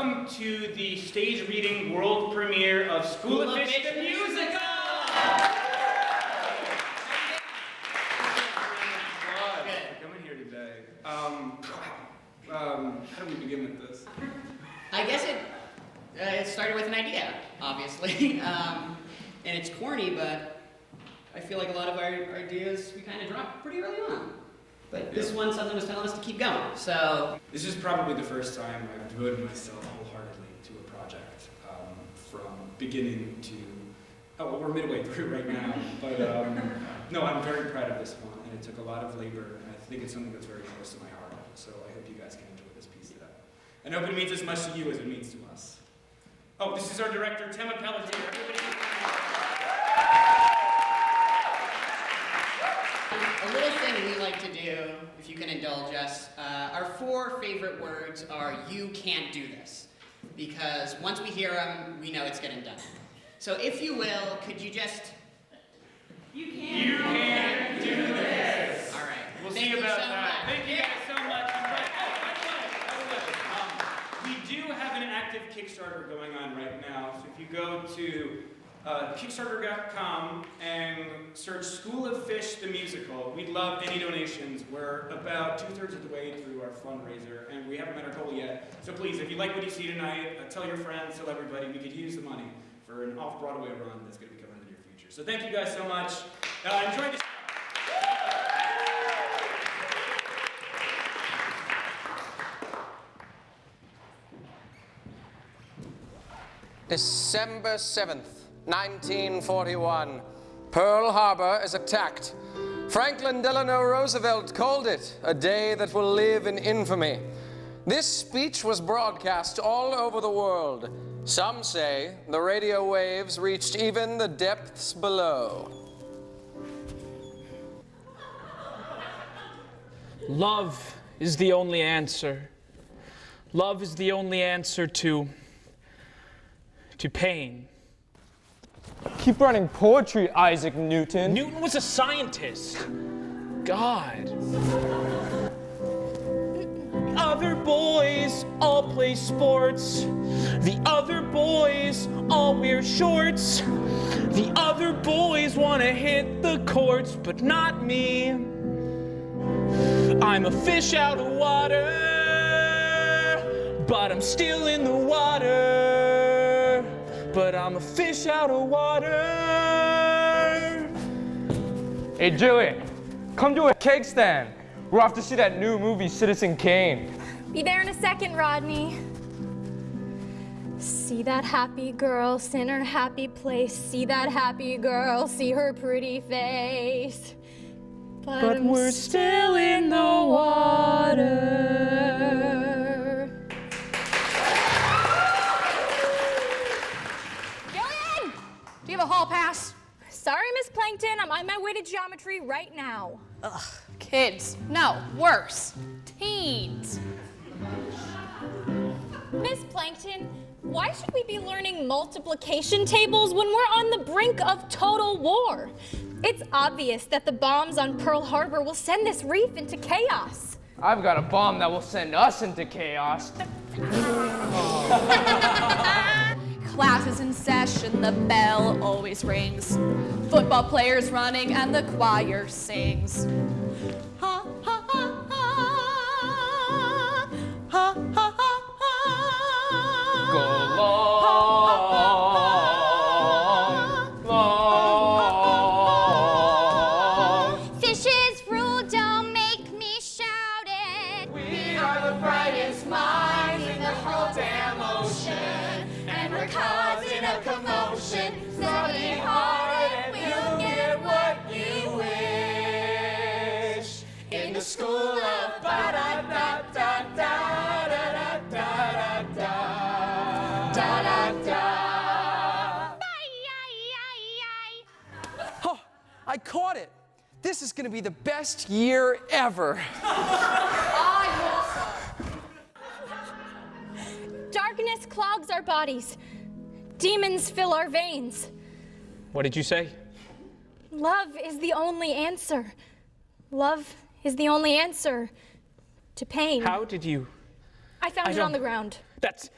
welcome to the stage reading world premiere of School of Fish the Musical! Coming here today. How do we begin with this? I guess it started with an idea, obviously. And it's corny, but I feel like a lot of our ideas we kind of dropped pretty early on. But this one, something was telling us to keep going, so... This is probably the first time I've devoted myself wholeheartedly to a project, from beginning to... Oh, well, we're midway through right now, but no, I'm very proud of this one, and it took a lot of labor, and I think it's something that's very close to my heart, so I hope you guys can enjoy this piece today. I hope it means as much to you as it means to us. Oh, this is our director, Tema Pelletier. Everybody... A little thing we like to do, if you can indulge us, our 4 favorite words are "you can't do this," because once we hear them, we know it's getting done. So if you will, could you just... You can't do this. All right. We'll see about that. Thank you guys so much. We do have an active Kickstarter going on right now, so if you go to Kickstarter.com and search School of Fish the Musical. We'd love any donations. We're about 2/3 of the way through our fundraiser, and we haven't met our goal yet. So please, if you like what you see tonight, tell your friends, tell everybody. We could use the money for an off-Broadway run that's going to be coming in the near future. So thank you guys so much. Enjoy this. December 7th, 1941. Pearl Harbor is attacked. Franklin Delano Roosevelt called it a day that will live in infamy. This speech was broadcast all over the world. Some say the radio waves reached even the depths below. Love is the only answer. Love is the only answer to pain. Keep writing poetry, Isaac Newton. Newton was a scientist. God. The other boys all play sports. The other boys all wear shorts. The other boys want to hit the courts, but not me. I'm a fish out of water, but I'm still in the water. But I'm a fish out of water. Hey, Jillian, come to a cake stand. We're off to see that new movie, Citizen Kane. Be there in a second, Rodney. See that happy girl, in her happy place. See that happy girl, see her pretty face. But we're still in the water. Jillian! Do you have a hall pass? Sorry, Miss Plankton, I'm on my way to geometry right now. Ugh, kids. No, worse. Teens. Miss Plankton, why should we be learning multiplication tables when we're on the brink of total war? It's obvious that the bombs on Pearl Harbor will send this reef into chaos. I've got a bomb that will send us into chaos. Class is in session, the bell always rings. Football players running and the choir sings. Ha ha ha ha. Ha ha ha ha. Go long, long. Fishes rule, don't make me shout it. We are the brightest minds in the whole damn ocean, and we're causing a commotion. Study hard and we'll get what you wish. In the school of ba-da-da-da-da-da-da-da-da-da. Oh, I caught it. This is going to be the best year ever. Darkness clogs our bodies. Demons fill our veins. What did you say? Love is the only answer. Love is the only answer to pain. How did you I found it on the ground. That's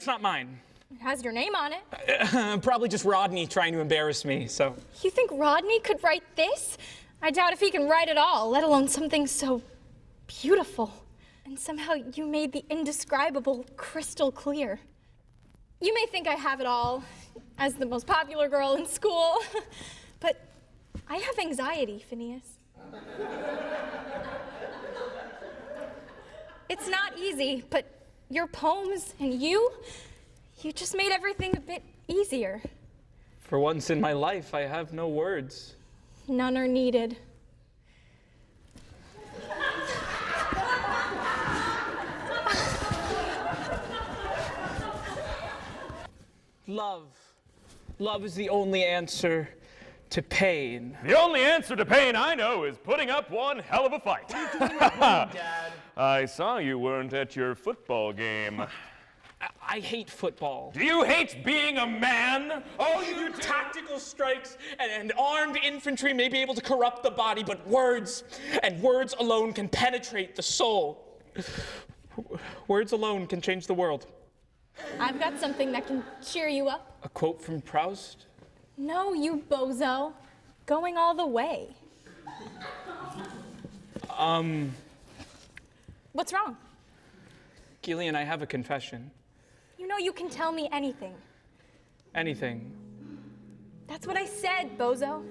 not mine. It has your name on it. Probably just Rodney trying to embarrass me, so. You think Rodney could write this? I doubt if he can write at all, let alone something so beautiful. And somehow you made the indescribable crystal clear. You may think I have it all as the most popular girl in school, but I have anxiety, Phineas. It's not easy, but your poems and you just made everything a bit easier. For once in my life, I have no words. None are needed. Love. Love is the only answer to pain. The only answer to pain I know is putting up one hell of a fight. Dad. I saw you weren't at your football game. I hate football. Do you hate being a man? Oh, you tactical strikes and armed infantry may be able to corrupt the body, but words, and words alone can penetrate the soul. Words alone can change the world. I've got something that can cheer you up. A quote from Proust? No, you bozo. Going all the way. What's wrong? Gillian, I have a confession. You know you can tell me anything. Anything. That's what I said, bozo.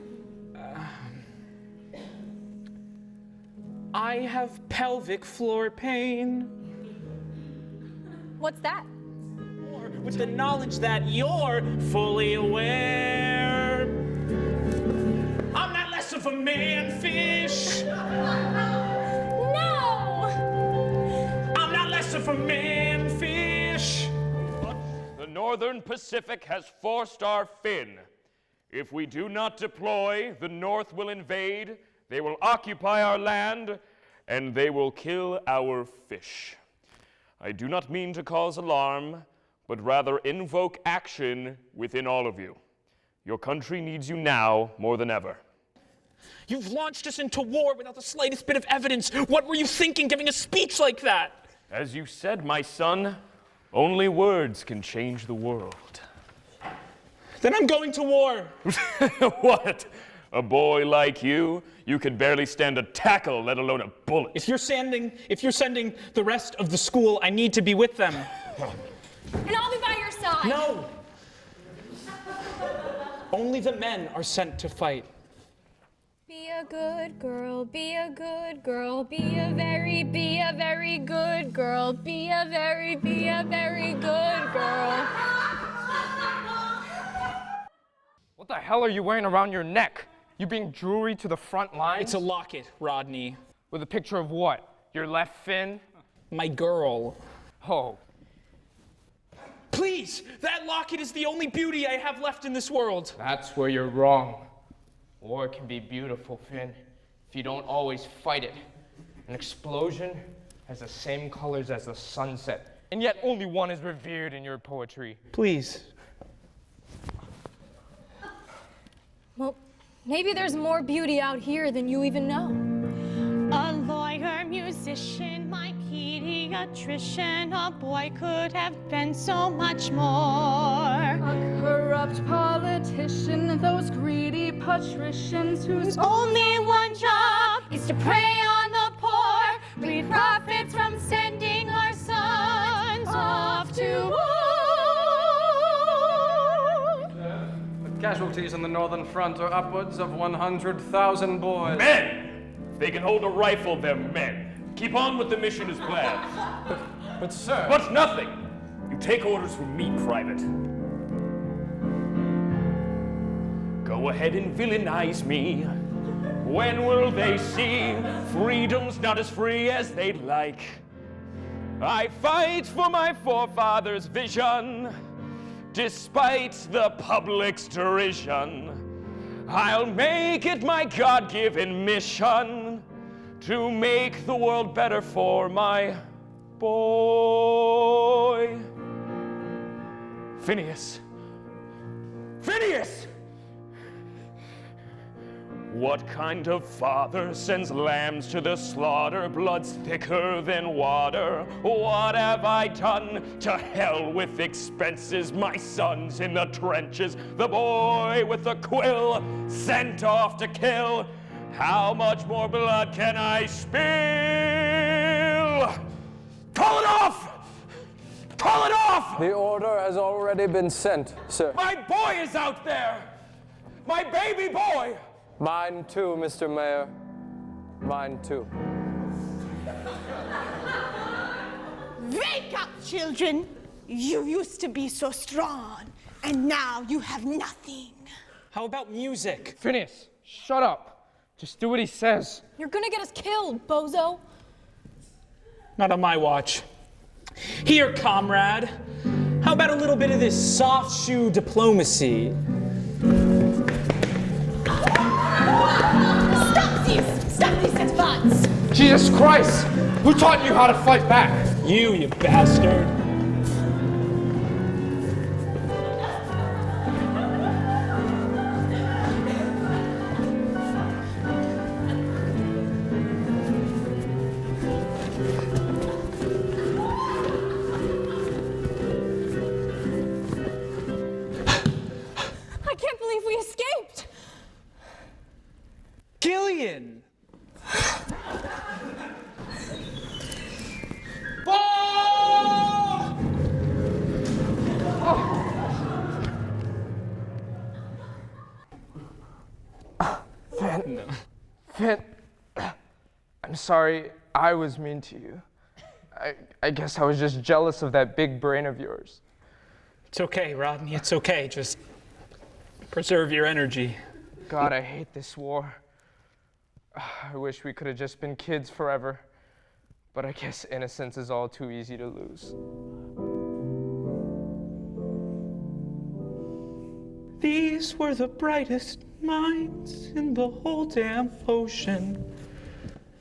I have pelvic floor pain. What's that? With the knowledge that you're fully aware. I'm not less of a man-fish. No! I'm not less of a man-fish. The Northern Pacific has forced our fin. If we do not deploy, the North will invade, they will occupy our land, and they will kill our fish. I do not mean to cause alarm, but rather invoke action within all of you. Your country needs you now more than ever. You've launched us into war without the slightest bit of evidence. What were you thinking giving a speech like that? As you said, my son, only words can change the world. Then I'm going to war. What? A boy like you? You could barely stand a tackle, let alone a bullet. If you're sending the rest of the school, I need to be with them. And I'll be by your side. No! Only the men are sent to fight. Be a good girl, be a good girl, be a very good girl, be a very good girl. What the hell are you wearing around your neck? You bring jewelry to the front lines? It's a locket, Rodney. With a picture of what? Your left fin? My girl. Oh. Please! That locket is the only beauty I have left in this world. That's where you're wrong. War can be beautiful, Finn, if you don't always fight it. An explosion has the same colors as the sunset, and yet only one is revered in your poetry. Please. Well, maybe there's more beauty out here than you even know. A lawyer, musician, my pediatrician, a boy could have been so much more. A corrupt politician, those greedy patricians whose Only one job is to prey on the poor, reap profits from sending our sons off to war. The casualties on the northern front are upwards of 100,000 boys. Men! If they can hold a rifle, they're men. Keep on with the mission as planned. But sir... But nothing! You take orders from me, Private. Go ahead and villainize me. When will they see freedom's not as free as they'd like? I fight for my forefathers' vision, despite the public's derision. I'll make it my God-given mission to make the world better for my boy. Phineas! Phineas! What kind of father sends lambs to the slaughter, blood's thicker than water? What have I done? To hell with expenses, my son's in the trenches, the boy with the quill, sent off to kill. How much more blood can I spill? Call it off! Call it off! The order has already been sent, sir. My boy is out there! My baby boy! Mine too, Mr. Mayor. Mine too. Wake up, children! You used to be so strong, and now you have nothing. How about music? Phineas, shut up. Just do what he says. You're gonna get us killed, bozo. Not on my watch. Here, comrade. How about a little bit of this soft shoe diplomacy? Stop these advance! Jesus Christ! Who taught you how to fight back? You bastard. I can't believe we escaped. Gillian! Finn, I'm sorry I was mean to you. I guess I was just jealous of that big brain of yours. It's okay, Rodney, it's okay. Just preserve your energy. God, I hate this war. I wish we could have just been kids forever. But I guess innocence is all too easy to lose. These were the brightest minds in the whole damn ocean,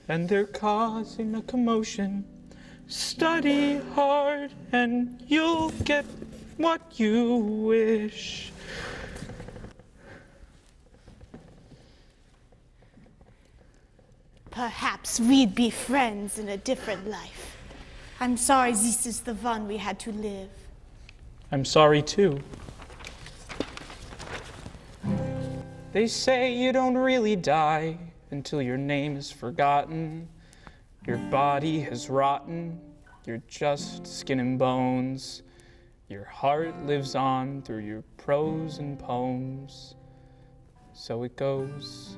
and they're causing a commotion. Study hard and you'll get what you wish. Perhaps we'd be friends in a different life. I'm sorry this is the one we had to live. I'm sorry too. They say you don't really die until your name is forgotten. Your body has rotten. You're just skin and bones. Your heart lives on through your prose and poems. So it goes.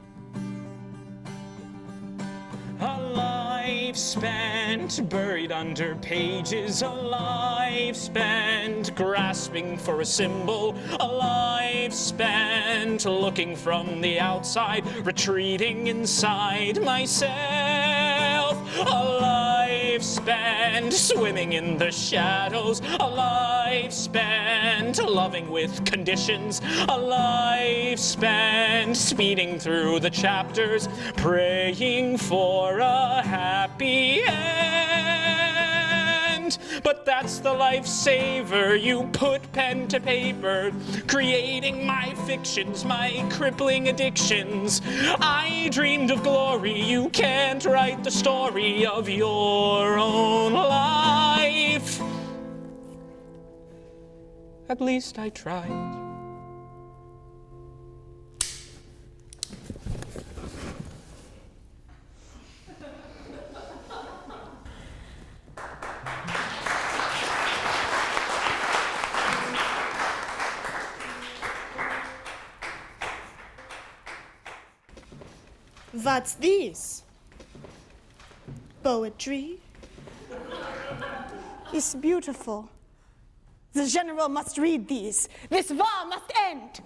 A life spent buried under pages, a life spent grasping for a symbol, a life spent looking from the outside, retreating inside myself, a life spent swimming in the shadows, a life spent loving with conditions, a life spent speeding through the chapters, praying for a happy end. But that's the lifesaver. You put pen to paper, creating my fictions, my crippling addictions. I dreamed of glory. You can't write the story of your own life. At least I tried. What's this? Poetry? It's beautiful. The general must read these. This war must end.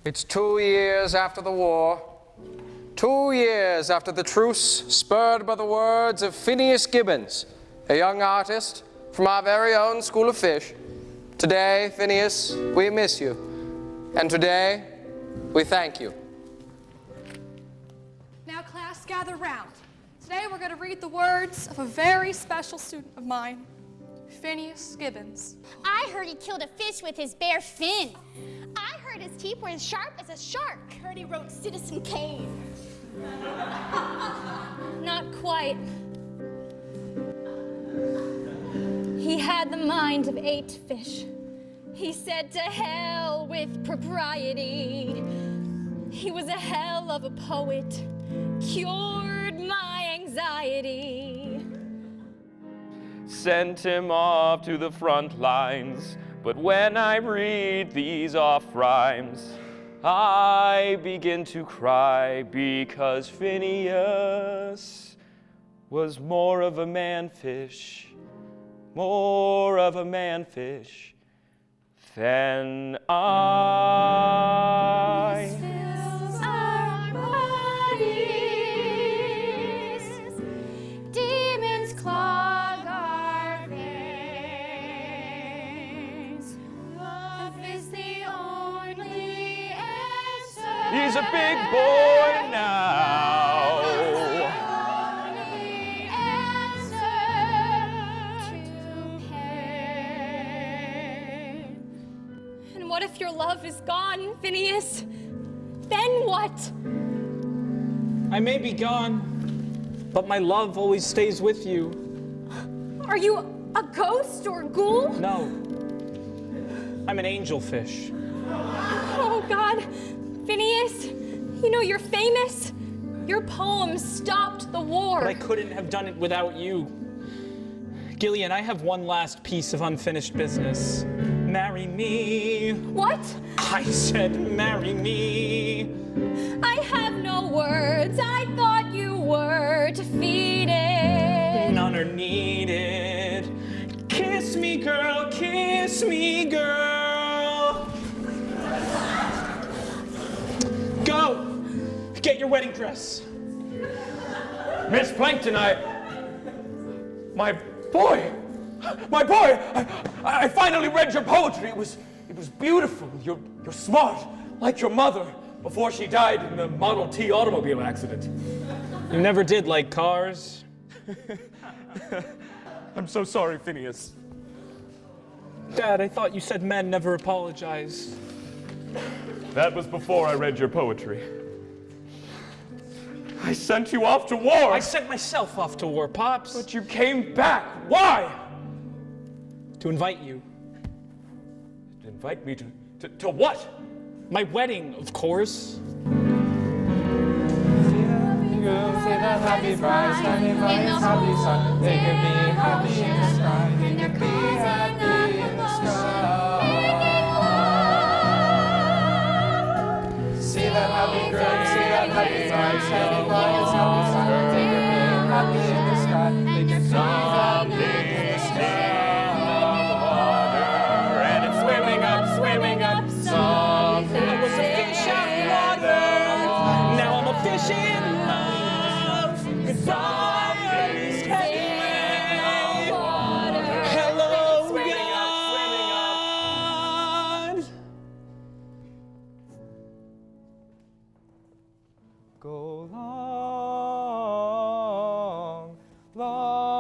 It's 2 years after the war, 2 years after the truce, spurred by the words of Phineas Gibbons, a young artist from our very own School of Fish. Today, Phineas, we miss you. And today, we thank you. Now, class, gather round. Today we're going to read the words of a very special student of mine, Phineas Gibbons. I heard he killed a fish with his bare fin. I heard his teeth were as sharp as a shark. Heard he wrote Citizen Kane. Not quite. He had the mind of 8 fish. He said to hell with propriety. He was a hell of a poet, cured my anxiety. Sent him off to the front lines, but when I read these off rhymes, I begin to cry because Phineas was more of a man-fish, more of a man-fish than I. Fills our bodies. Demons clog our veins. Love is the only answer. He's a big boy now. Only answer to pain. And what if your love is gone, Phineas? Then what? I may be gone, but my love always stays with you. Are you a ghost or ghoul? No, I'm an angelfish. Oh, God. Phineas, you know you're famous. Your poems stopped the war. But I couldn't have done it without you. Gillian, I have one last piece of unfinished business. Marry me. What? I said marry me. I have no words. I thought you were defeated. None are needed. Kiss me, girl, kiss me, girl. Go! Get your wedding dress. Miss Plankton, my boy, I finally read your poetry. It was beautiful. You're smart, like your mother, before she died in the Model T automobile accident. You never did like cars. I'm so sorry, Phineas. Dad, I thought you said men never apologize. That was before I read your poetry. I sent you off to war. I sent myself off to war, Pops. But you came back. Why? To invite you. To invite me to what? My wedding, of course. Happy bride, happy wife, happy son. They could be happy in the sky. They could be happy in the sky. See that happy girl, see that happy bride, happy wife, happy son. They could be happy in the sky. They could be happy in the sky. And it's swimming up, I was a fish out of water. Now I'm a fish in love. Goodbye, hello, God. Go long, long,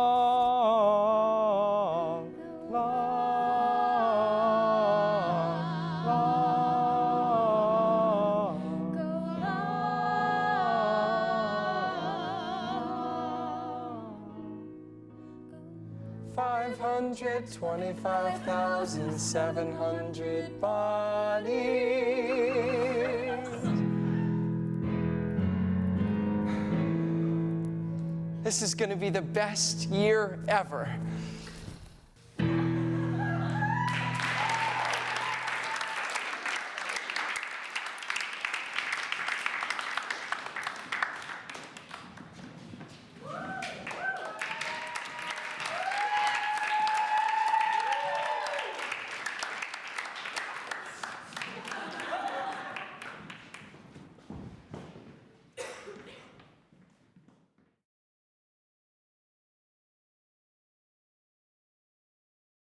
long, long. 525,700 bodies. This is going to be the best year ever.